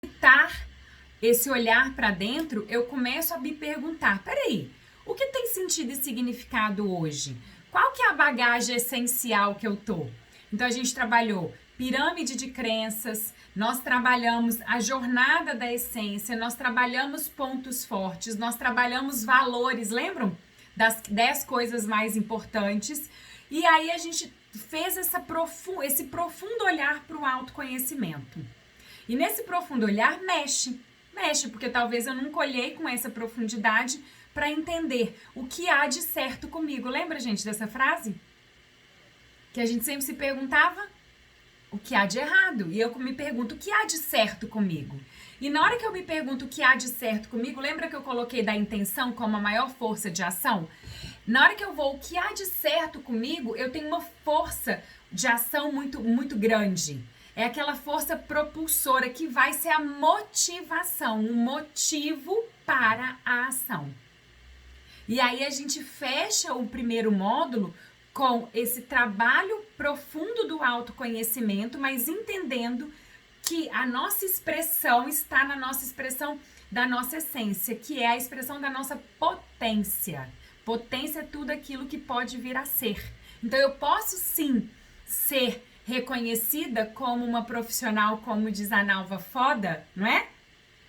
Exercitar esse olhar para dentro, eu começo a me perguntar, peraí, o que tem sentido e significado hoje? Qual que é a bagagem essencial que eu tô? Então a gente trabalhou pirâmide de crenças, nós trabalhamos a jornada da essência, nós trabalhamos pontos fortes, nós trabalhamos valores, lembram? Das 10 coisas mais importantes. E aí a gente fez esse profundo olhar para o autoconhecimento. E nesse profundo olhar mexe, porque talvez eu nunca olhei com essa profundidade para entender o que há de certo comigo. Lembra, gente, dessa frase? Que a gente sempre se perguntava o que há de errado. E eu me pergunto o que há de certo comigo. E na hora que eu me pergunto o que há de certo comigo, lembra que eu coloquei da intenção como a maior força de ação? Na hora que eu vou, o que há de certo comigo, eu tenho uma força de ação muito grande. É aquela força propulsora que vai ser a motivação, o motivo para a ação. E aí a gente fecha o primeiro módulo com esse trabalho profundo do autoconhecimento, mas entendendo que a nossa expressão está na nossa expressão da nossa essência, que é a expressão da nossa potência. Potência é tudo aquilo que pode vir a ser. Então eu posso sim ser reconhecida como uma profissional, como diz a Nalva, foda, não é?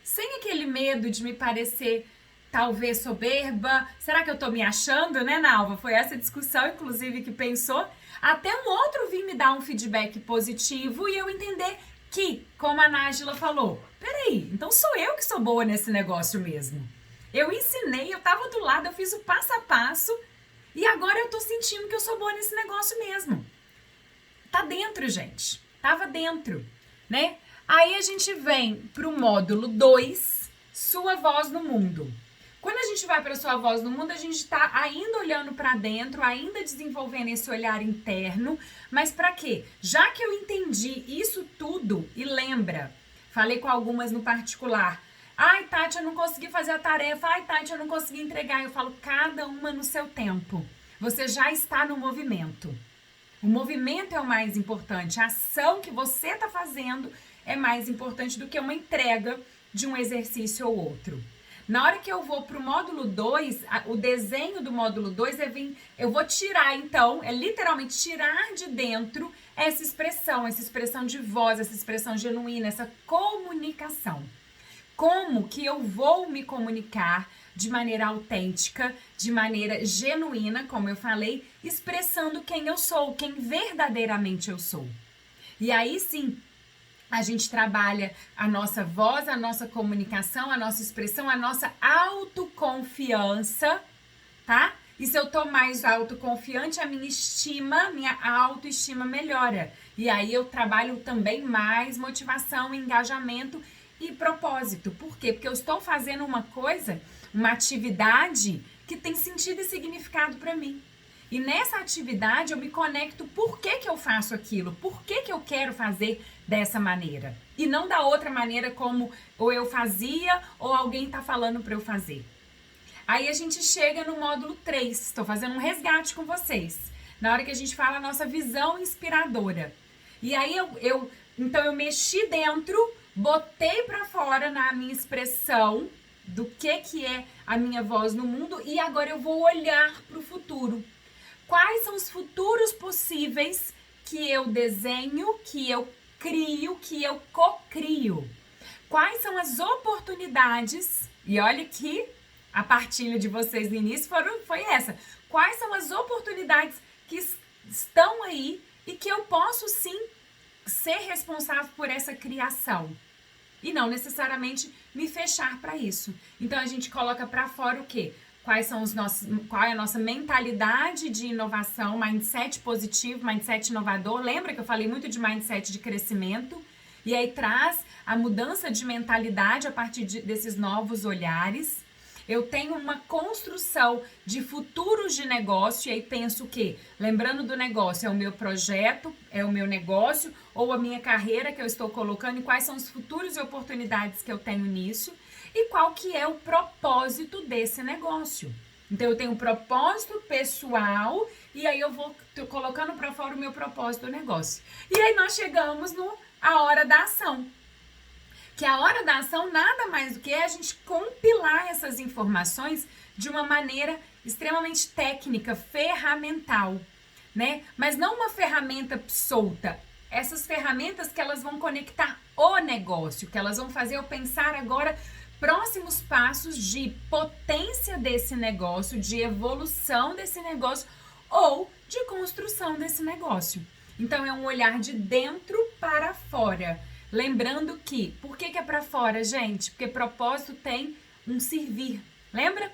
Sem aquele medo de me parecer talvez soberba. Será que eu tô me achando, né, Nalva? Foi essa discussão, inclusive, que pensou. Até um outro vir me dar um feedback positivo e eu entender que, como a Nájila falou, peraí, então sou eu que sou boa nesse negócio mesmo. Eu ensinei, eu tava do lado, eu fiz o passo a passo e agora eu tô sentindo que eu sou boa nesse negócio mesmo. Tá dentro, gente. Tava dentro, né? Aí a gente vem pro módulo 2, sua voz no mundo. Quando a gente vai para sua voz no mundo, a gente tá ainda olhando para dentro, ainda desenvolvendo esse olhar interno, mas para quê? Já que eu entendi isso tudo, e lembra, falei com algumas no particular, ai, Tati, eu não consegui fazer a tarefa, ai, Tati, eu não consegui entregar, eu falo, cada uma no seu tempo. Você já está no movimento. O movimento é o mais importante, a ação que você está fazendo é mais importante do que uma entrega de um exercício ou outro. Na hora que eu vou para o módulo 2, o desenho do módulo 2 eu vou tirar então, é literalmente tirar de dentro essa expressão de voz, essa expressão genuína, essa comunicação. Como que eu vou me comunicar de maneira autêntica, de maneira genuína, como eu falei, expressando quem eu sou, quem verdadeiramente eu sou. E aí sim, a gente trabalha a nossa voz, a nossa comunicação, a nossa expressão, a nossa autoconfiança, tá? E se eu tô mais autoconfiante, a minha autoestima melhora. E aí eu trabalho também mais motivação, engajamento e propósito. Por quê? Porque eu estou fazendo uma coisa, uma atividade que tem sentido e significado para mim. E nessa atividade eu me conecto por que eu faço aquilo, por que eu quero fazer dessa maneira. E não da outra maneira como ou eu fazia ou alguém está falando para eu fazer. Aí a gente chega no módulo 3, estou fazendo um resgate com vocês. Na hora que a gente fala a nossa visão inspiradora. E aí então eu mexi dentro, botei para fora na minha expressão do que é a minha voz no mundo e agora eu vou olhar para o futuro. Quais são os futuros possíveis que eu desenho, que eu crio, que eu cocrio? Quais são as oportunidades? E olha que a partilha de vocês no início foi essa. Quais são as oportunidades que estão aí e que eu posso sim ser responsável por essa criação? E não necessariamente me fechar para isso. Então a gente coloca para fora o quê? Qual é a nossa mentalidade de inovação, mindset positivo, mindset inovador. Lembra que eu falei muito de mindset de crescimento? E aí traz a mudança de mentalidade a partir desses novos olhares. Eu tenho uma construção de futuros de negócio e aí penso o quê? Lembrando do negócio, é o meu projeto, é o meu negócio ou a minha carreira que eu estou colocando e quais são os futuros e oportunidades que eu tenho nisso e qual que é o propósito desse negócio. Então eu tenho um propósito pessoal e aí eu vou colocando para fora o meu propósito do negócio. E aí nós chegamos a hora da ação. Que a hora da ação nada mais do que é a gente compilar essas informações de uma maneira extremamente técnica, ferramental, né? Mas não uma ferramenta solta. Essas ferramentas que elas vão conectar o negócio, que elas vão fazer eu pensar agora próximos passos de potência desse negócio, de evolução desse negócio ou de construção desse negócio. Então é um olhar de dentro para fora. Lembrando que, por que é para fora, gente? Porque propósito tem um servir, lembra?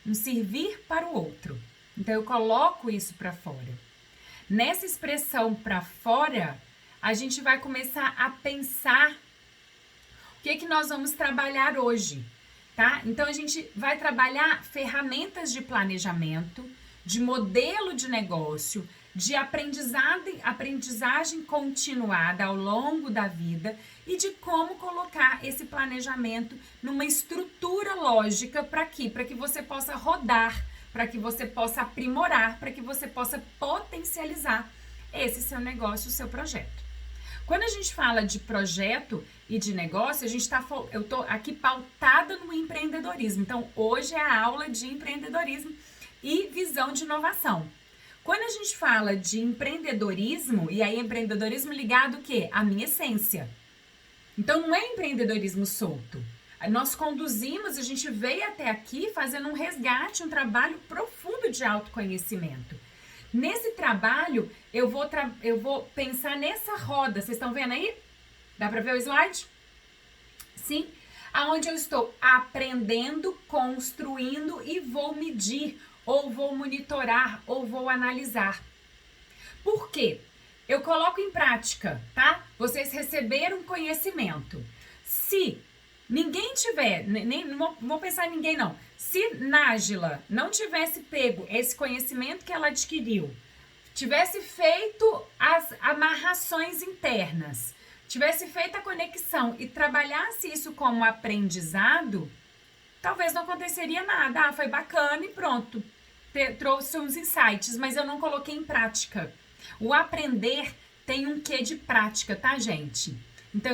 Um servir para o outro. Então eu coloco isso para fora. Nessa expressão para fora, a gente vai começar a pensar o que nós vamos trabalhar hoje, tá? Então a gente vai trabalhar ferramentas de planejamento, de modelo de negócio, de aprendizagem continuada ao longo da vida e de como colocar esse planejamento numa estrutura lógica para quê? Para que você possa rodar, para que você possa aprimorar, para que você possa potencializar esse seu negócio, o seu projeto. Quando a gente fala de projeto e de negócio, eu tô aqui pautada no empreendedorismo. Então, hoje é a aula de empreendedorismo e visão de inovação. Quando a gente fala de empreendedorismo, e aí empreendedorismo ligado o quê? À minha essência. Então não é empreendedorismo solto. Nós conduzimos, a gente veio até aqui fazendo um resgate, um trabalho profundo de autoconhecimento. Nesse trabalho, eu vou pensar nessa roda. Vocês estão vendo aí? Dá para ver o slide? Sim? Aonde eu estou aprendendo, construindo e vou medir, ou vou monitorar, ou vou analisar. Por quê? Eu coloco em prática, tá? Vocês receberam conhecimento. Se ninguém tiver, não vou pensar em ninguém não. Se Nájila não tivesse pego esse conhecimento que ela adquiriu, tivesse feito as amarrações internas, tivesse feito a conexão e trabalhasse isso como aprendizado, talvez não aconteceria nada. Ah, foi bacana e pronto. Trouxe uns insights, mas eu não coloquei em prática. O aprender tem um quê de prática, tá, gente? Então,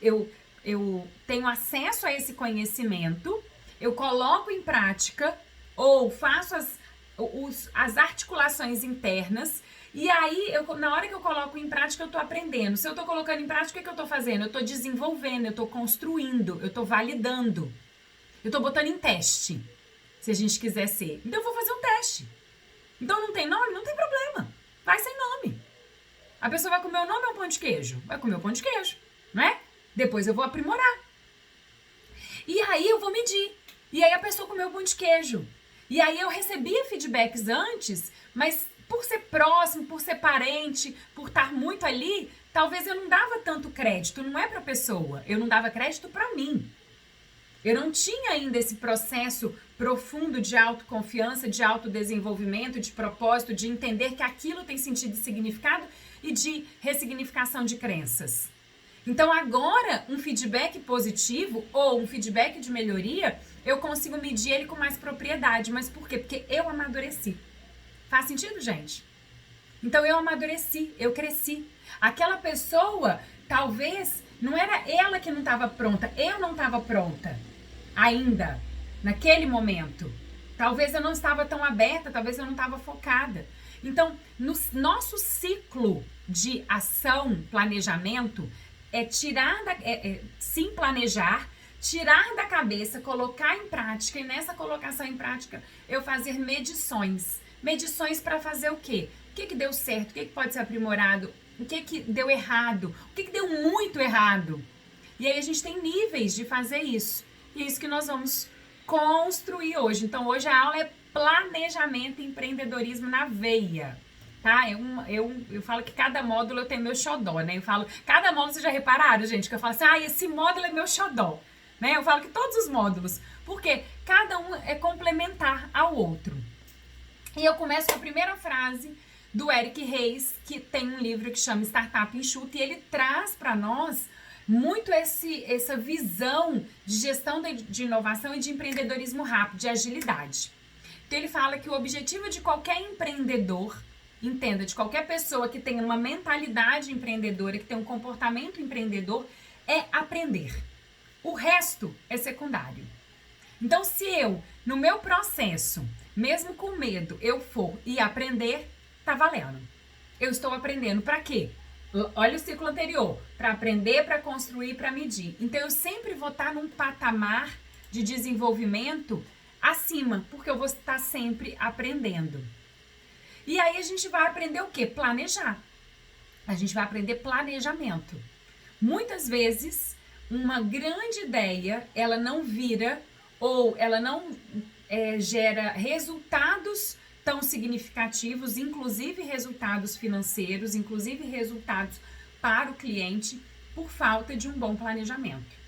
eu tenho acesso a esse conhecimento, eu coloco em prática ou faço as articulações internas e aí, na hora que eu coloco em prática, eu tô aprendendo. Se eu tô colocando em prática, o que eu tô fazendo? Eu tô desenvolvendo, eu tô construindo, eu tô validando, eu tô botando em teste. Se a gente quiser ser. Então eu vou fazer um teste. Então não tem nome? Não tem problema. Vai sem nome. A pessoa vai comer o nome ou pão de queijo? Vai comer o pão de queijo, não é? Depois eu vou aprimorar. E aí eu vou medir. E aí a pessoa comeu o pão de queijo. E aí eu recebia feedbacks antes, mas por ser próximo, por ser parente, por estar muito ali, talvez eu não dava tanto crédito. Não é pra pessoa. Eu não dava crédito pra mim. Eu não tinha ainda esse processo profundo de autoconfiança, de autodesenvolvimento, de propósito, de entender que aquilo tem sentido e significado e de ressignificação de crenças. Então agora, um feedback positivo ou um feedback de melhoria, eu consigo medir ele com mais propriedade. Mas por quê? Porque eu amadureci. Faz sentido, gente? Então eu amadureci, eu cresci. Aquela pessoa, talvez, não era ela que não estava pronta, eu não estava pronta ainda, naquele momento. Talvez eu não estava tão aberta, talvez eu não estava focada. Então, no nosso ciclo de ação, planejamento, é sim planejar, tirar da cabeça, colocar em prática, e nessa colocação em prática, eu fazer medições. Medições para fazer o quê? O que deu certo? O que pode ser aprimorado? O que deu errado? O que deu muito errado? E aí a gente tem níveis de fazer isso. E é isso que nós vamos construir hoje. Então, hoje a aula é planejamento e empreendedorismo na veia, tá? Eu falo que cada módulo eu tenho meu xodó, né? Eu falo, cada módulo, vocês já repararam, gente? Que eu falo assim, esse módulo é meu xodó, né? Eu falo que todos os módulos, porque cada um é complementar ao outro. E eu começo com a primeira frase do Eric Ries, que tem um livro que chama Startup Enxuta, e ele traz para nós muito essa visão de gestão de inovação e de empreendedorismo rápido, de agilidade. Então ele fala que o objetivo de qualquer empreendedor, entenda, de qualquer pessoa que tenha uma mentalidade empreendedora, que tenha um comportamento empreendedor, é aprender. O resto é secundário. Então, se eu, no meu processo, mesmo com medo, eu for e aprender, tá valendo. Eu estou aprendendo para quê? Olha o ciclo anterior, para aprender, para construir, para medir. Então, eu sempre vou estar num patamar de desenvolvimento acima, porque eu vou estar sempre aprendendo. E aí a gente vai aprender o quê? Planejar. A gente vai aprender planejamento. Muitas vezes, uma grande ideia, ela não vira ou ela não gera resultados tão significativos, inclusive resultados financeiros, inclusive resultados para o cliente, por falta de um bom planejamento.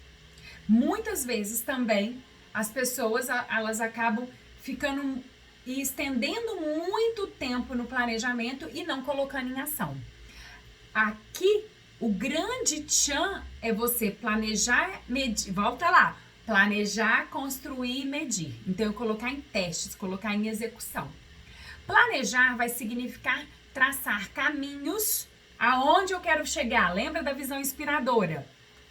Muitas vezes também as pessoas elas acabam ficando e estendendo muito tempo no planejamento e não colocando em ação. Aqui, o grande tchan é você planejar, medir, volta lá, planejar, construir e medir. Então, eu colocar em testes, colocar em execução. Planejar vai significar traçar caminhos aonde eu quero chegar. Lembra da visão inspiradora?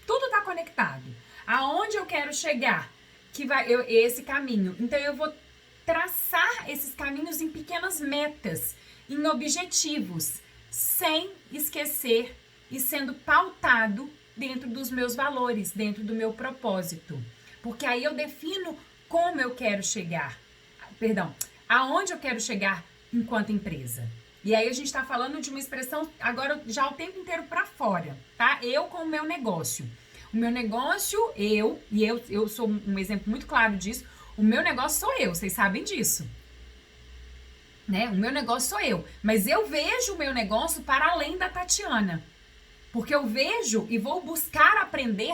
Tudo está conectado. Aonde eu quero chegar, que vai esse caminho. Então, eu vou traçar esses caminhos em pequenas metas, em objetivos, sem esquecer e sendo pautado dentro dos meus valores, dentro do meu propósito. Porque aí eu defino como eu quero chegar, aonde eu quero chegar enquanto empresa. E aí a gente está falando de uma expressão agora já o tempo inteiro para fora, tá? Eu com o meu negócio. O meu negócio, eu sou um exemplo muito claro disso, o meu negócio sou eu, vocês sabem disso. Né? O meu negócio sou eu, mas eu vejo o meu negócio para além da Tatiana. Porque eu vejo e vou buscar aprender